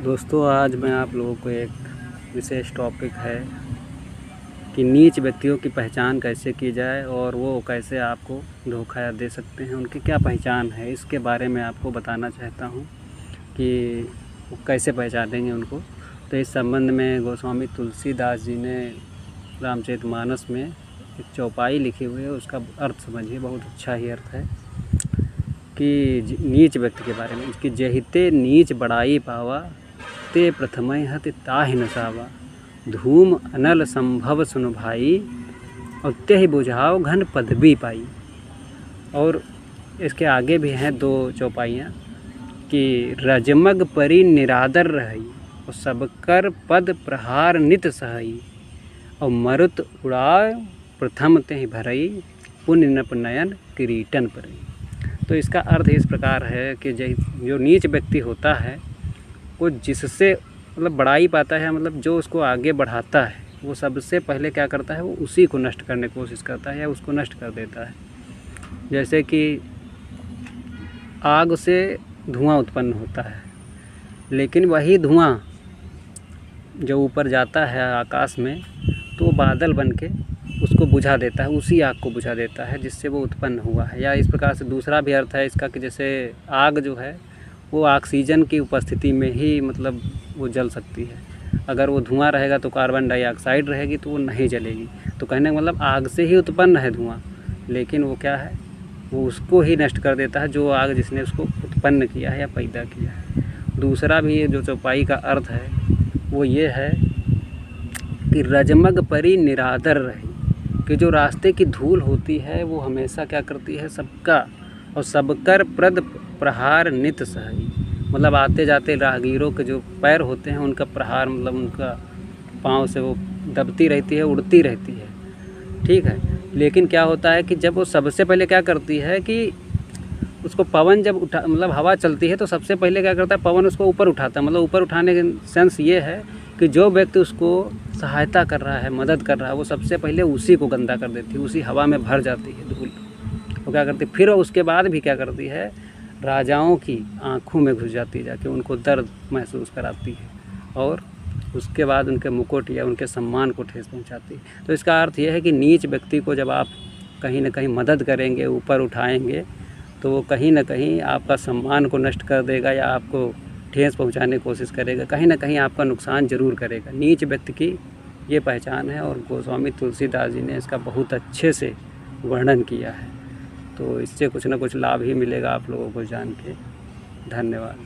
दोस्तों, आज मैं आप लोगों को एक विशेष टॉपिक है कि नीच व्यक्तियों की पहचान कैसे की जाए और वो कैसे आपको धोखा दे सकते हैं, उनकी क्या पहचान है, इसके बारे में आपको बताना चाहता हूँ कि वो कैसे पहचानेंगे उनको। तो इस संबंध में गोस्वामी तुलसीदास जी ने रामचरितमानस में एक चौपाई लिखी हुई है, उसका अर्थ समझिए, बहुत अच्छा ही अर्थ है कि नीच व्यक्ति के बारे में कि जहिते नीच बड़ाई पावा ते प्रथमय हत ताहि न सावा धूम अनल संभव सुन भाई और त्यहि बुझाओ घन पदवी पाई। और इसके आगे भी हैं दो चौपाइयाँ कि रजमग परि निरादर रही और सबकर पद प्रहार नित सहई और मरुत उड़ाए प्रथम त्यहि भरई पुण्य नप नयन किरीटन परई। तो इसका अर्थ इस प्रकार है कि जो नीच व्यक्ति होता है वो जिससे मतलब बड़ाई पाता है, मतलब जो उसको आगे बढ़ाता है, वो सबसे पहले क्या करता है, वो उसी को नष्ट करने की कोशिश करता है या उसको नष्ट कर देता है। जैसे कि आग से धुआं उत्पन्न होता है, लेकिन वही धुआं जो ऊपर जाता है आकाश में तो वो बादल बन के उसको बुझा देता है, उसी आग को बुझा देता है जिससे वो उत्पन्न हुआ है। या इस प्रकार से दूसरा भी अर्थ है इसका कि जैसे आग जो है वो ऑक्सीजन की उपस्थिति में ही मतलब वो जल सकती है। अगर वो धुआं रहेगा तो कार्बन डाइऑक्साइड रहेगी तो वो नहीं जलेगी। तो कहने का मतलब आग से ही उत्पन्न है धुआं, लेकिन वो क्या है, वो उसको ही नष्ट कर देता है जो आग जिसने उसको उत्पन्न किया है या पैदा किया है। दूसरा भी जो चौपाई का अर्थ है वो ये है कि रजमग परि निरादर रही, कि जो रास्ते की धूल होती है वो हमेशा क्या करती है, सबका और सबकर प्रद प्रहार नित सही, मतलब आते जाते राहगीरों के जो पैर होते हैं उनका प्रहार, मतलब उनका पाँव से वो दबती रहती है, उड़ती रहती है, ठीक है। लेकिन क्या होता है कि जब वो सबसे पहले क्या करती है कि उसको पवन जब उठा, मतलब हवा चलती है तो सबसे पहले क्या करता है, पवन उसको ऊपर उठाता है। मतलब ऊपर उठाने के सेंस ये है कि जो व्यक्ति उसको सहायता कर रहा है, मदद कर रहा है, वो सबसे पहले उसी को गंदा कर देती है, उसी हवा में भर जाती है धूल। वो क्या करती है, फिर उसके बाद भी क्या करती है, राजाओं की आँखों में घुस जाती है, जाके उनको दर्द महसूस कराती है और उसके बाद उनके मुकुट या उनके सम्मान को ठेस पहुंचाती है। तो इसका अर्थ यह है कि नीच व्यक्ति को जब आप कहीं ना कहीं मदद करेंगे, ऊपर उठाएंगे, तो वो कहीं ना कहीं आपका सम्मान को नष्ट कर देगा या आपको ठेस पहुंचाने की कोशिश करेगा, कहीं ना कहीं आपका नुकसान ज़रूर करेगा। नीच व्यक्ति की ये पहचान है और गोस्वामी तुलसीदास जी ने इसका बहुत अच्छे से वर्णन किया है। तो इससे कुछ ना कुछ लाभ ही मिलेगा आप लोगों को जान के। धन्यवाद।